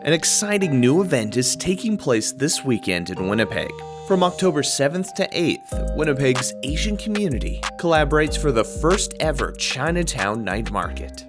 An exciting new event is taking place this weekend in Winnipeg. From October 7th to 8th, Winnipeg's Asian community collaborates for the first ever Chinatown Night Market.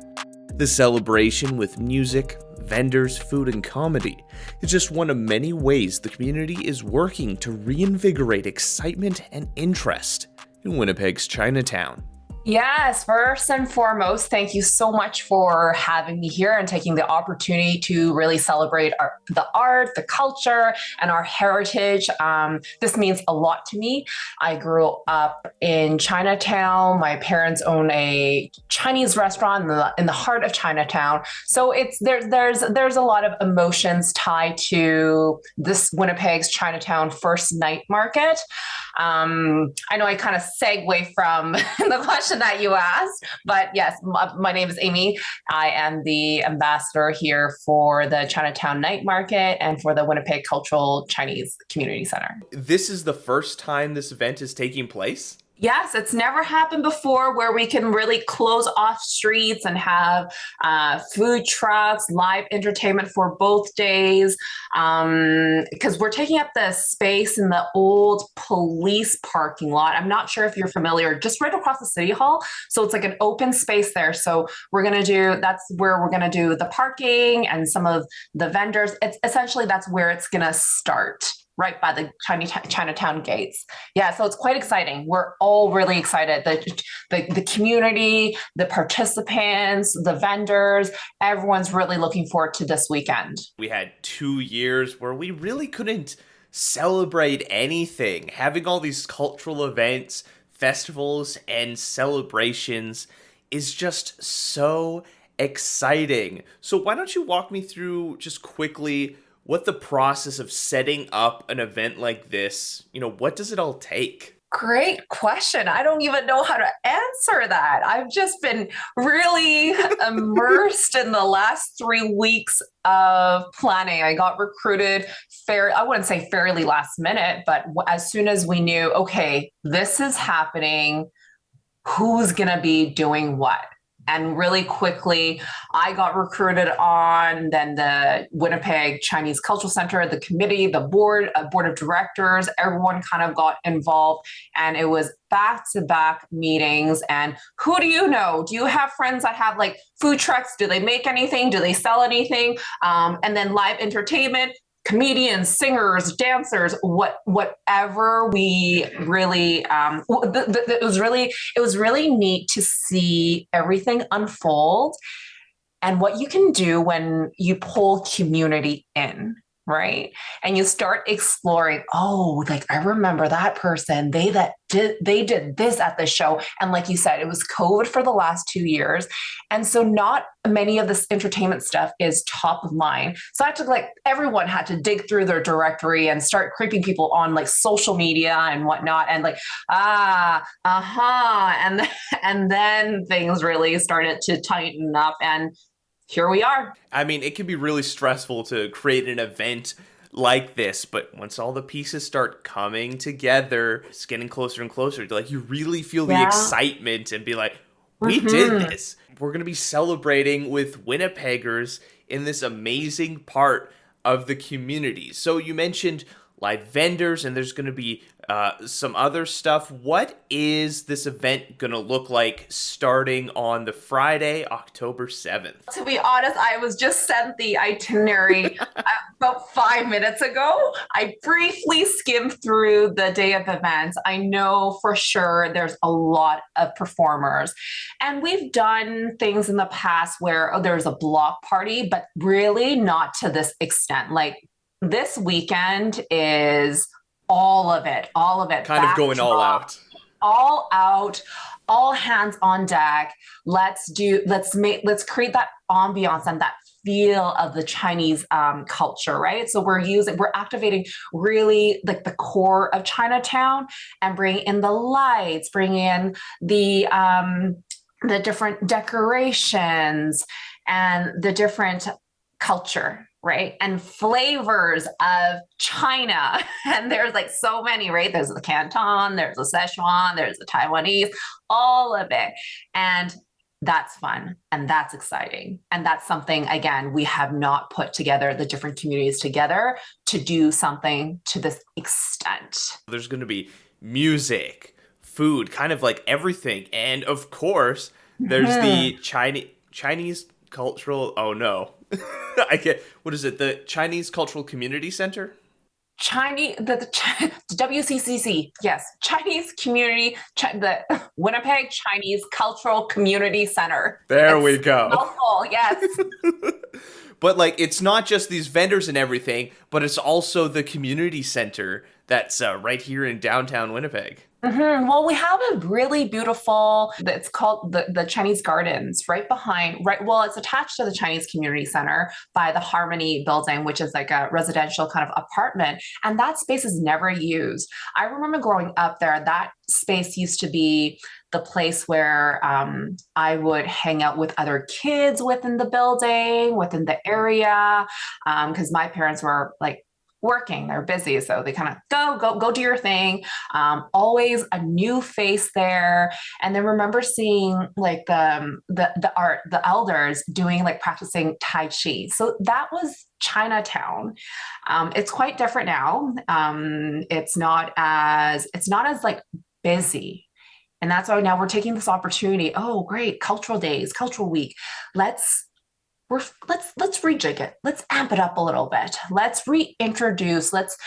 The celebration with music, vendors, food, and comedy is just one of many ways the community is working to reinvigorate excitement and interest in Winnipeg's Chinatown. Yes, first and foremost, thank you so much for having me here and taking the opportunity to really celebrate the art, the culture, and our heritage. This means a lot to me. I grew up in Chinatown. My parents own a Chinese restaurant in the heart of Chinatown. So there's a lot of emotions tied to this Winnipeg's Chinatown First Night Market. I know I kind of segue from the question that you asked, but yes, my name is Amy. I am the ambassador here for the Chinatown Night Market and for the Winnipeg Cultural Chinese Community Center. This is the first time this event is taking place? Yes, it's never happened before where we can really close off streets and have food trucks, live entertainment for both days. Because we're taking up the space in the old police parking lot. I'm not sure if you're familiar, just right across the city hall. So it's like an open space there. So that's where we're going to do the parking and some of the vendors. It's essentially, that's where it's going to start. Right by the Chinatown gates. Yeah, so it's quite exciting. We're all really excited. The community, the participants, the vendors, everyone's really looking forward to this weekend. We had 2 years where we really couldn't celebrate anything. Having all these cultural events, festivals, and celebrations is just so exciting. So why don't you walk me through just quickly what the process of setting up an event like this, what does it all take? Great question. I don't even know how to answer that. I've just been really immersed in the last 3 weeks of planning. I got recruited I wouldn't say fairly last minute, but as soon as we knew, okay, this is happening, who's going to be doing what? And really quickly, I got recruited on, then the Winnipeg Chinese Cultural Center, the committee, the board of directors, everyone kind of got involved. And it was back-to-back meetings. And who do you know? Do you have friends that have like food trucks? Do they make anything? Do they sell anything? And then live entertainment, comedians, singers, dancers, whatever we really, it was really neat to see everything unfold and what you can do when you pull community in, right? And you start exploring, like I remember that person, they did this at the show. And like you said, it was COVID for the last 2 years. And so not many of this entertainment stuff is top of mind. So everyone had to dig through their directory and start creeping people on like social media and whatnot. And like, and then things really started to tighten up and here we are. I mean, it can be really stressful to create an event like this, but once all the pieces start coming together, it's getting closer and closer. Like you really feel the excitement and be like, we did this. We're going to be celebrating with Winnipeggers in this amazing part of the community. So you mentioned live vendors and there's going to be some other stuff. What is this event going to look like starting on the Friday, October 7th? To be honest, I was just sent the itinerary about 5 minutes ago. I briefly skimmed through the day of events. I know for sure there's a lot of performers. And we've done things in the past where there's a block party, but really not to this extent. Like this weekend is all of it. Kind of going all out. All out, all hands on deck. Let's create that ambiance and that feel of the Chinese culture, right? So we're activating really like the core of Chinatown and bring in the lights, bring in the different decorations and the different culture, right? And flavors of China. And there's like so many, right? There's the Canton, there's the Szechuan, there's the Taiwanese, all of it. And That's fun and that's exciting. And that's something, again, we have not put together the different communities together to do something to this extent. There's going to be music, food, kind of like everything. And of course, there's the Chinese cultural, oh no. I get, what is it? The Chinese Cultural Community Center? The WCCC, yes, Chinese Community, the Winnipeg Chinese Cultural Community Center. There we go. Helpful, yes. But like, it's not just these vendors and everything, but it's also the community center that's right here in downtown Winnipeg. Well, we have a really beautiful, it's called the Chinese Gardens right behind, right. Well, it's attached to the Chinese Community Center by the Harmony building, which is like a residential kind of apartment. And that space is never used. I remember growing up there, that space used to be the place where I would hang out with other kids within the building, within the area, because my parents were like, working, they're busy, so they kind of go do your thing. Always a new face there. And then remember seeing like the elders doing like practicing Tai Chi. So that was Chinatown. It's quite different now. It's not as like busy. And that's why now we're taking this opportunity. Oh, great, cultural days, cultural week. Let's rejig it. Let's amp it up a little bit. Let's reintroduce, let's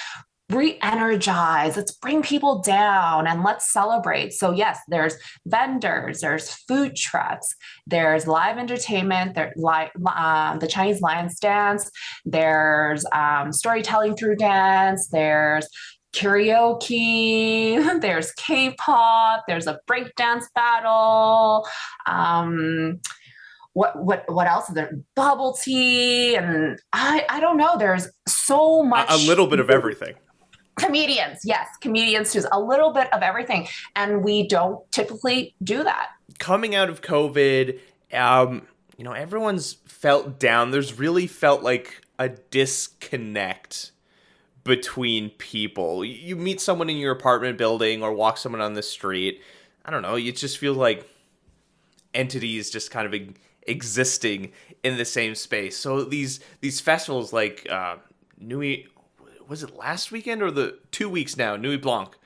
re-energize, let's bring people down and let's celebrate. So yes, there's vendors, there's food trucks, there's live entertainment, there's the Chinese Lions dance, there's storytelling through dance, there's karaoke, there's K-pop, there's a breakdance battle. What else is there? Bubble tea, and I don't know. There's so much. A little bit of everything. Comedians, yes, comedians too. A little bit of everything, and we don't typically do that. Coming out of COVID, everyone's felt down. There's really felt like a disconnect between people. You meet someone in your apartment building or walk someone on the street. I don't know. You just feel like entities just kind of existing in the same space. So these festivals like Nuit, was it last weekend or the 2 weeks now? Nuit Blanc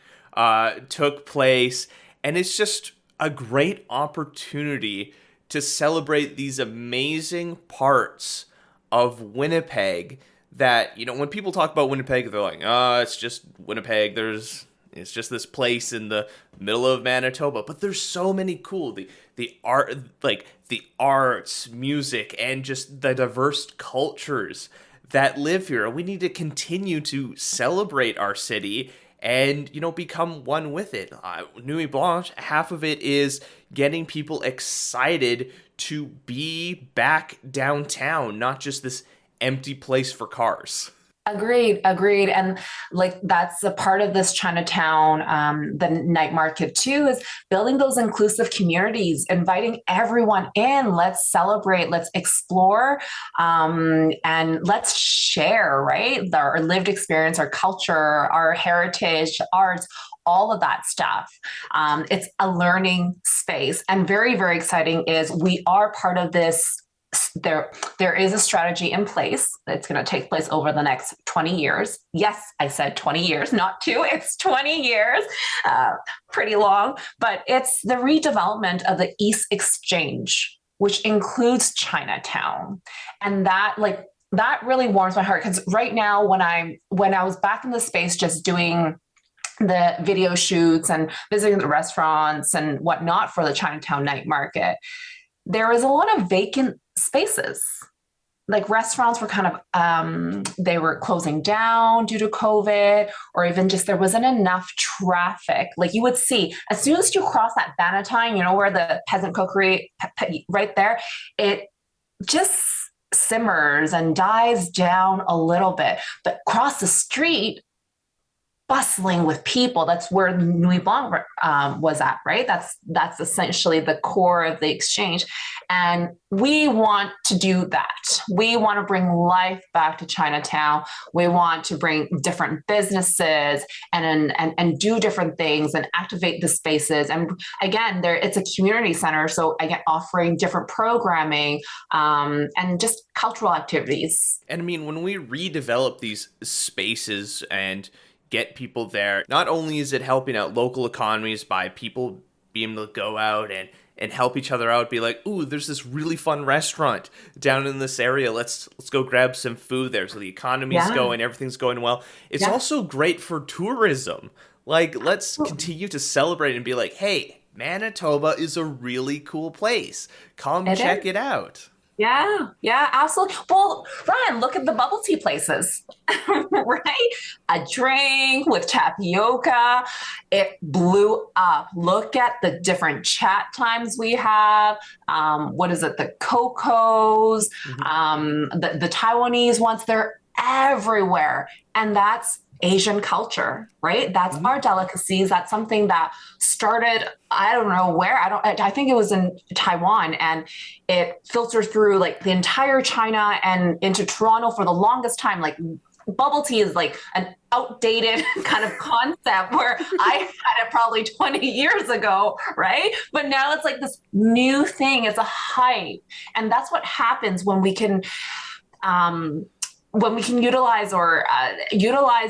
took place, and it's just a great opportunity to celebrate these amazing parts of Winnipeg that, when people talk about Winnipeg, they're like, it's just Winnipeg. It's just this place in the middle of Manitoba, but there's so many cool the art, like the arts, music, and just the diverse cultures that live here. We need to continue to celebrate our city and become one with it. Nuit Blanche, half of it is getting people excited to be back downtown, not just this empty place for cars. Agreed. And like, that's a part of this Chinatown, the night market too, is building those inclusive communities, inviting everyone in. Let's celebrate, let's explore, and let's share, right? Our lived experience, our culture, our heritage, arts, all of that stuff. It's a learning space, and very, very exciting is we are part of this. There is a strategy in place that's going to take place over the next 20 years. Yes, I said 20 years, not 2. It's 20 years, pretty long. But it's the redevelopment of the East Exchange, which includes Chinatown. And that really warms my heart, because right now when I was back in the space just doing the video shoots and visiting the restaurants and whatnot for the Chinatown Night Market, there was a lot of vacant spaces. Like restaurants were kind of, they were closing down due to COVID, or even just there wasn't enough traffic. Like you would see, as soon as you cross that Bannatyne, where the peasant cookery, right there, it just simmers and dies down a little bit. But across the street, bustling with people. That's where Nuit Blanc was at, right? That's essentially the core of the exchange. And we want to do that. We want to bring life back to Chinatown. We want to bring different businesses and do different things and activate the spaces. And again, it's a community center. So again, offering different programming and just cultural activities. And I mean, when we redevelop these spaces and get people there, not only is it helping out local economies by people being able to go out and help each other out, be like, ooh, there's this really fun restaurant down in this area. Let's go grab some food there. So the economy's going, everything's going well. It's also great for tourism. Like, let's continue to celebrate and be like, hey, Manitoba is a really cool place. Come check it out. Yeah, absolutely. Well, Ryan, look at the bubble tea places, right? A drink with tapioca. It blew up. Look at the different chat times we have. What is it? The Cocos, the Taiwanese ones, they're everywhere. And that's Asian culture, right? That's our delicacies. That's something that started, I don't know where, I think it was in Taiwan, and it filtered through like the entire China and into Toronto for the longest time. Like bubble tea is like an outdated kind of concept where I had it probably 20 years ago, right? But now it's like this new thing. It's a hype. And that's what happens when we can utilize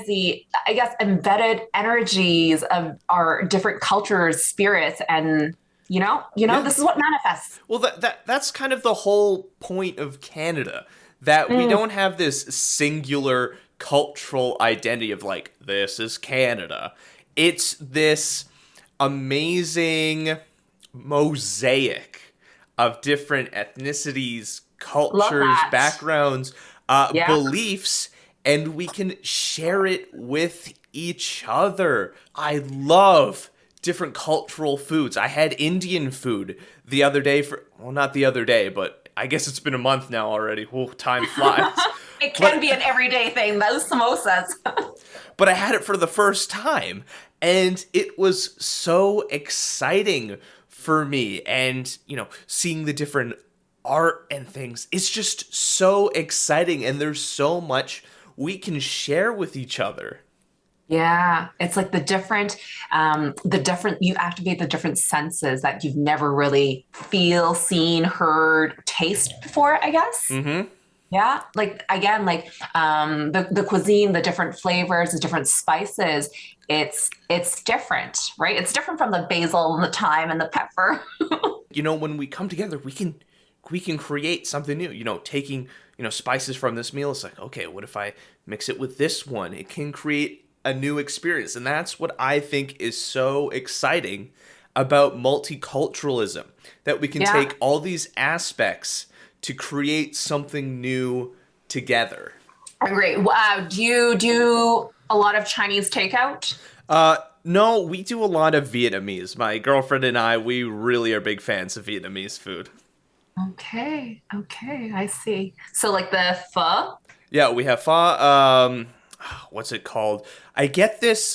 the, I guess, embedded energies of our different cultures, spirits, and this is what manifests. Well, that's kind of the whole point of Canada, that we don't have this singular cultural identity of like, this is Canada. It's this amazing mosaic of different ethnicities, cultures, backgrounds, beliefs, and we can share it with each other. I love different cultural foods. I had Indian food the other day not the other day, but I guess it's been a month now already. Whoa, time flies. It can be an everyday thing, those samosas. But I had it for the first time, and it was so exciting for me. And, seeing the different art and things, it's just so exciting, and there's so much we can share with each other. Yeah, it's like the different you activate the different senses that you've never really seen, heard, taste before, I guess. Yeah, like again, like the cuisine, the different flavors, the different spices, it's different, right? It's different from the basil and the thyme and the pepper. When we come together, we can create something new, taking, spices from this meal. It's like, okay, what if I mix it with this one? It can create a new experience. And that's what I think is so exciting about multiculturalism, that we can take all these aspects to create something new together. Great. Wow. Do you do a lot of Chinese takeout? No, we do a lot of Vietnamese. My girlfriend and I, we really are big fans of Vietnamese food. Okay, I see. So like the pho? Yeah, we have pho. What's it called? I get this,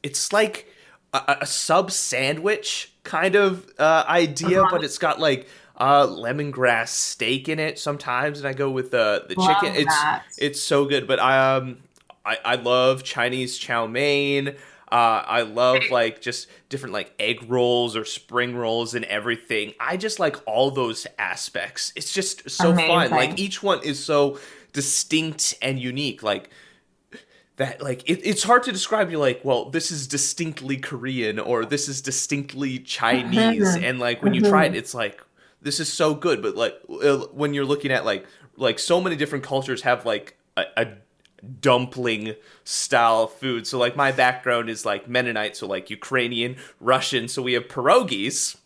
it's like a sub sandwich kind of idea, but it's got like lemongrass steak in it sometimes, and I go with the chicken. It's so good. But I love Chinese chow mein. I love like just different like egg rolls or spring rolls and everything. I just like all those aspects. It's just so fun. Like each one is so distinct and unique. Like that, like it's hard to describe. You're like, well, this is distinctly Korean or this is distinctly Chinese. And like when you try it, it's like, this is so good. But like when you're looking at like so many different cultures have like a dumpling style food. So like my background is like Mennonite, so like Ukrainian, Russian. So we have pierogies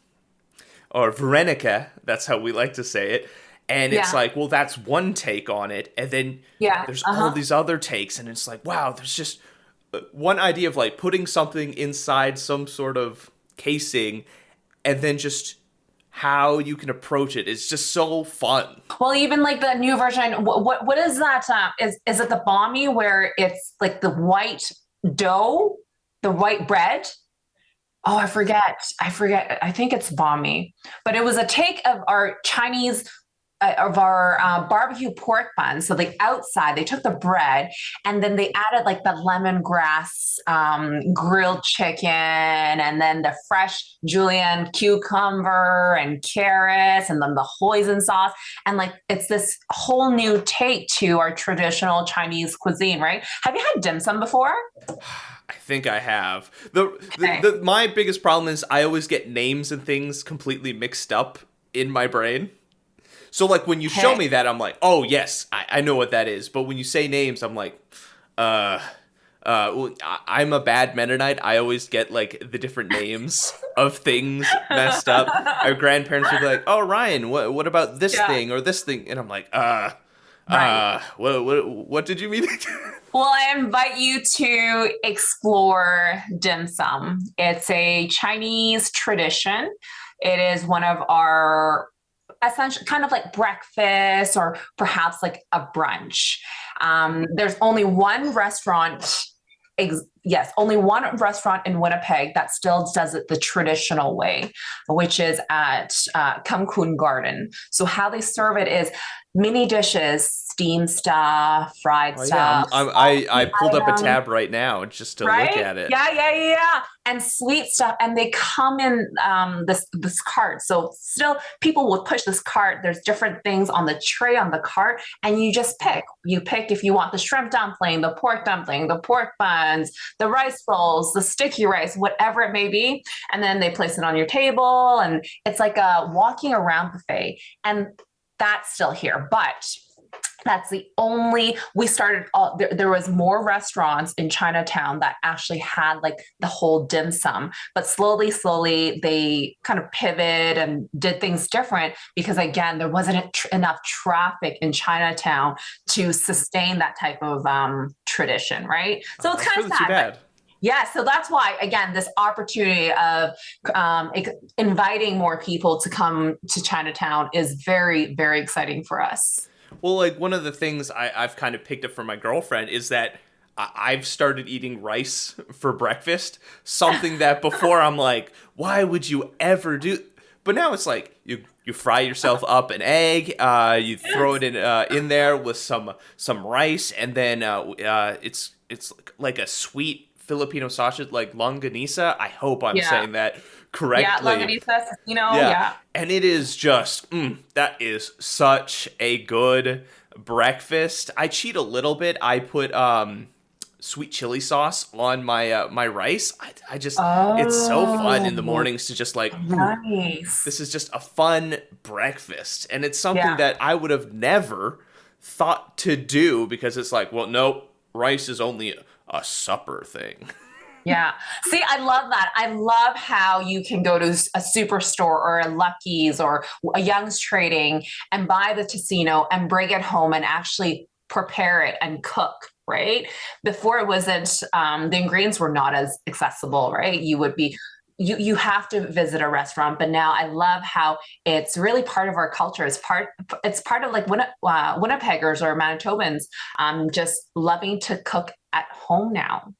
or varenika. That's how we like to say it. And it's like, well, that's one take on it. And then there's all these other takes. And it's like, wow, there's just one idea of like putting something inside some sort of casing and then just how you can approach it. It's just so fun. Well, even like the new version, what is that? Is it the bami where it's like the white dough, the white bread. Oh, I forget. I forget. I think it's bami, but it was a take of our barbecue pork buns. So the outside, they took the bread and then they added like the lemongrass grilled chicken and then the fresh julienne cucumber and carrots and then the hoisin sauce. And like it's this whole new take to our traditional Chinese cuisine, right? Have you had dim sum before? I think I have. Okay. My biggest problem is I always get names and things completely mixed up in my brain. So like when you show Okay. me that, I'm like, oh yes, I know what that is. But when you say names, I'm like, uh, I'm a bad Mennonite. I always get like the different names of things messed up. Our grandparents would be like, oh Ryan, what about this Yeah. thing or this thing? And I'm like, Right. what did you mean? Well, I invite you to explore dim sum. It's a Chinese tradition. It is one of our essentially kind of like breakfast or perhaps like a brunch. There's only one restaurant. Yes, only one restaurant in Winnipeg that still does it the traditional way, which is at Cum Kun Garden. So how they serve it is mini dishes, steamed stuff, fried Oh yeah, stuff, I salty pulled up a items, tab right now just to look right? at it. Yeah. And sweet stuff. And they come in this cart. So still people will push this cart. There's different things on the tray on the cart, and you just pick. You pick if you want the shrimp dumpling, the pork dumpling, the pork buns, the rice rolls, the sticky rice, whatever it may be. And then they place it on your table. And it's like a walking around buffet. And that's still here. But that's the only we started there was more restaurants in Chinatown that actually had like the whole dim sum, but slowly they kind of pivot and did things different because again there wasn't enough traffic in Chinatown to sustain that type of tradition, right? So it's That's kind of really too sad, but bad. yeah, so that's why, again, this opportunity of inviting more people to come to Chinatown is very, very exciting for us. Well, like one of the things I've kind of picked up from my girlfriend is that I've started eating rice for breakfast. Something that before I'm like, why would you ever do? But now it's like you fry yourself up an egg, you throw it in there with some rice, and then it's like a sweet Filipino sausage like longanisa. I hope I'm Yeah. saying that Yeah, correctly. Longanitas, Yeah. yeah. And it is just, that is such a good breakfast. I cheat a little bit. I put sweet chili sauce on my rice. I just, it's so fun in the Oh, mornings to just like, nice. this is just a fun breakfast. And it's something Yeah. that I would have never thought to do because it's like, well, nope, rice is only a supper thing. Yeah. See, I love that. I love how you can go to a superstore or a Lucky's or a Young's Trading and buy the tocino and bring it home and actually prepare it and cook, right? Before it wasn't, the ingredients were not as accessible, right? You have to visit a restaurant, but now I love how it's really part of our culture. It's part of like Winnipeggers or Manitobans, just loving to cook at home now.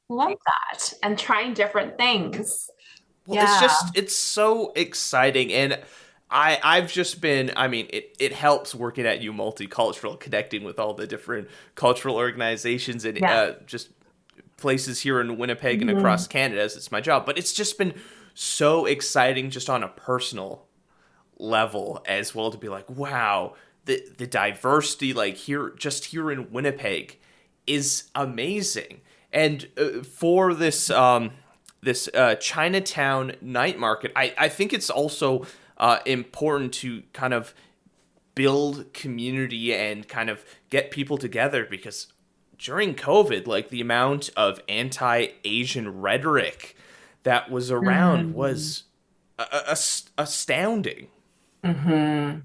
Love that. And trying different things. Well, Yeah. it's so exciting, and I've just been, I mean, it helps working at U Multicultural, connecting with all the different cultural organizations and Yeah. just places here in Winnipeg and across Mhm. Canada as it's my job. But it's just been so exciting just on a personal level as well to be like, wow, the diversity like here in Winnipeg is amazing. And for this Chinatown Night Market, I think it's also important to kind of build community and kind of get people together because during COVID, like the amount of anti-Asian rhetoric that was around Mhm. was astounding. Mhm.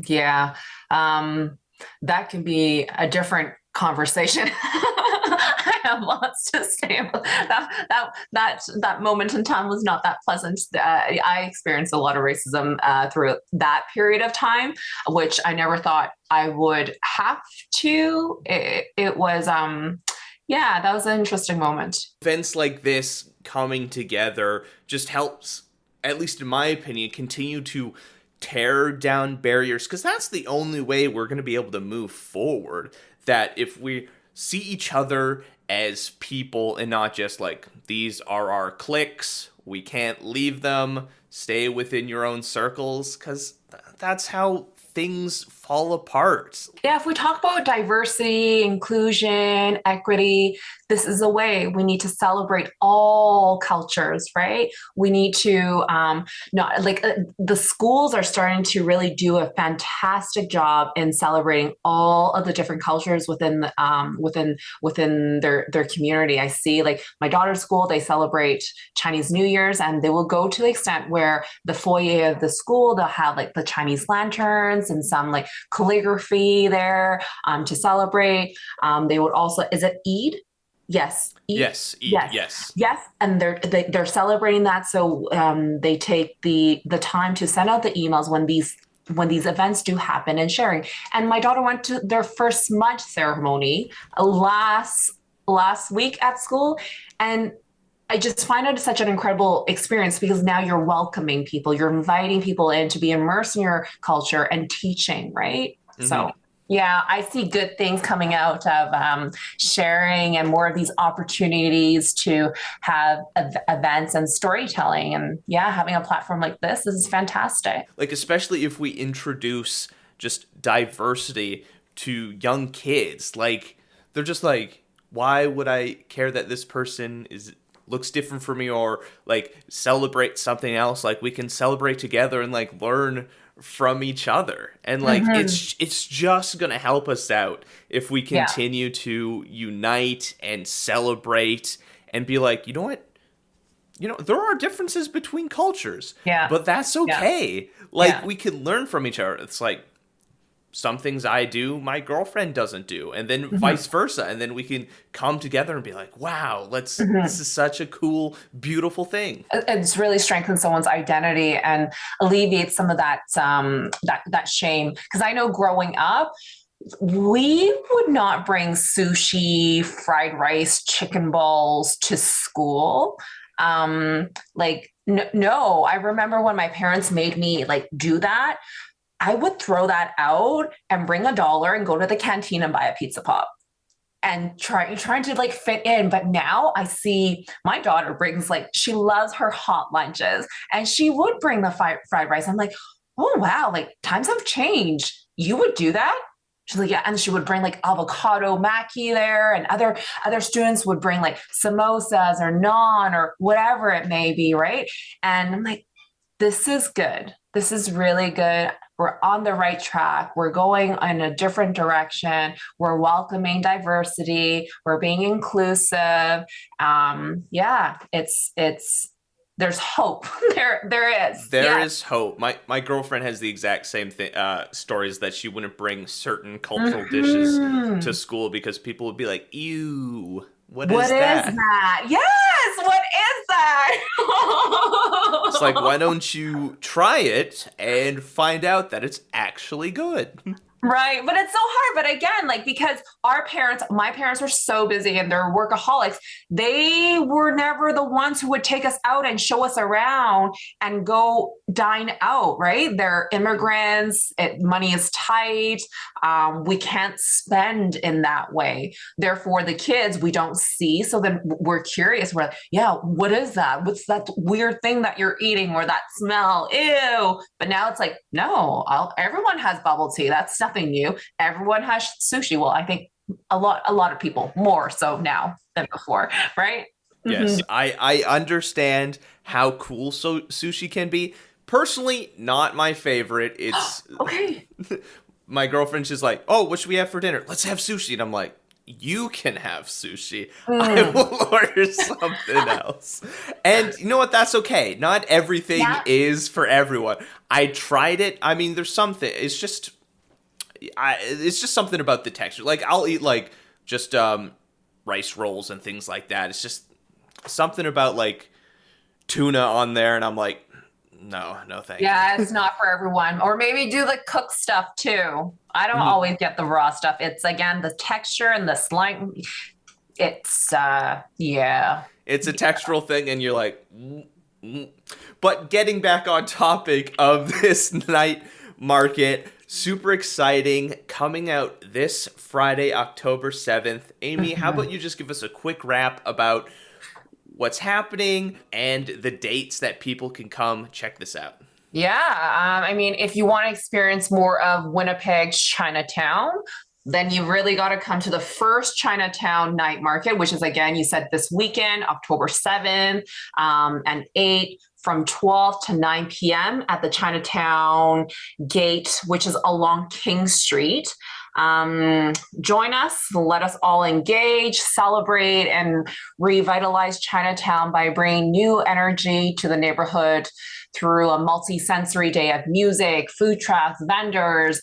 Yeah. Um, that can be a different conversation. I have lots to say about that. That moment in time was not that pleasant. I experienced a lot of racism through that period of time, which I never thought I would have to. It was Yeah, that was an interesting moment. Events like this coming together just helps, at least in my opinion, continue to tear down barriers, because that's the only way we're going to be able to move forward. That if we see each other as people and not just like, these are our cliques, we can't leave them, stay within your own circles, because that's how things fall apart. Yeah, if we talk about diversity, inclusion, equity, this is a way we need to celebrate all cultures, right? We need to not like the schools are starting to really do a fantastic job in celebrating all of the different cultures within their community. I see like my daughter's school, they celebrate Chinese New Year's, and they will go to the extent where the foyer of the school, they'll have like the Chinese lanterns and some like calligraphy there to celebrate. They would also, is it Eid? Yes. Eid? Yes, Yes, and they're celebrating that. So they take the time to send out the emails when these events do happen and sharing. And my daughter went to their first smudge ceremony last week at school, and I just find it such an incredible experience because now you're welcoming people, you're inviting people in to be immersed in your culture and teaching, right? Mm-hmm. So, yeah, I see good things coming out of sharing and more of these opportunities to have events and storytelling. And yeah, having a platform like this is fantastic. Like, especially if we introduce just diversity to young kids, like, they're just like, why would I care that this person looks different for me, or like celebrate something else? Like, we can celebrate together and like learn from each other, and like it's just gonna help us out if we continue to unite and celebrate and be like, you know what, there are differences between cultures, but that's okay. Like, we can learn from each other. It's like, some things I do, my girlfriend doesn't do, and then vice versa. And then we can come together and be like, wow, this is such a cool, beautiful thing. It's really strengthens someone's identity and alleviates some of that shame. Because I know growing up, we would not bring sushi, fried rice, chicken balls to school. No, I remember when my parents made me like do that, I would throw that out and bring $1 and go to the canteen and buy a pizza pop and trying to like fit in. But now I see my daughter brings, like, she loves her hot lunches, and she would bring the fried rice. I'm like, oh wow, like times have changed. You would do that? She's like, yeah. And she would bring like avocado maki there, and other students would bring like samosas or naan or whatever it may be, right? And I'm like, this is good. This is really good. We're on the right track. We're going in a different direction. We're welcoming diversity. We're being inclusive. It's there's hope. There is. There is hope. My girlfriend has the exact same thing. Stories that she wouldn't bring certain cultural dishes to school because people would be like, "Ew, what is that? Yes, what is that?" It's like, why don't you try it and find out that it's actually good? Right. But it's so hard. But again, like, because my parents were so busy and they're workaholics. They were never the ones who would take us out and show us around and go dine out, right? They're immigrants. Money is tight. We can't spend in that way. Therefore, the kids we don't see. So then we're curious. We're like, yeah, what is that? What's that weird thing that you're eating, or that smell? Ew. But now it's like, no, everyone has bubble tea. That's nothing new. Everyone has sushi. Well, I think a lot of people more so now than before, right? Yes, I understand how cool sushi can be. Personally, not my favorite. It's okay. My girlfriend's just like, oh, what should we have for dinner? Let's have sushi. And I'm like, you can have sushi. I will order something else. And you know what? That's okay. Not everything is for everyone. I tried it. I mean, there's something. It's just something about the texture. Like, I'll eat like just rice rolls and things like that. It's just something about like tuna on there, and I'm like, no, thank you. Yeah, it's not for everyone. Or maybe do the cooked stuff too. I don't always get the raw stuff. It's again the texture and the slime. It's, yeah. It's a textural thing, and you're like, But getting back on topic of this night market, super exciting, coming out this Friday, October 7th. Amy, how about you just give us a quick wrap about what's happening and the dates that people can come check this out? Yeah. I mean, if you want to experience more of Winnipeg's Chinatown, then you really got to come to the first Chinatown Night Market, which is, again, you said this weekend, October 7th and 8th, from 12 to 9 p.m. at the Chinatown Gate, which is along King Street. Join us, let us all engage, celebrate, and revitalize Chinatown by bringing new energy to the neighborhood through a multi-sensory day of music, food trucks, vendors,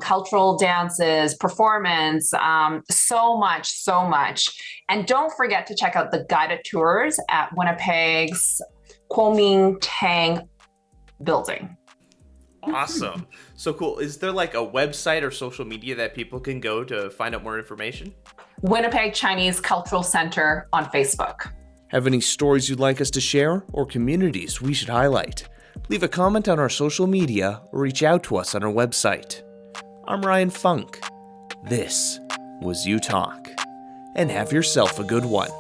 cultural dances, performance, so much, so much. And don't forget to check out the guided tours at Winnipeg's Kuomintang building. Awesome. So cool. Is there like a website or social media that people can go to find out more information? Winnipeg Chinese Cultural Center on Facebook. Have any stories you'd like us to share or communities we should highlight? Leave a comment on our social media or reach out to us on our website. I'm Ryan Funk. This was You Talk. And have yourself a good one.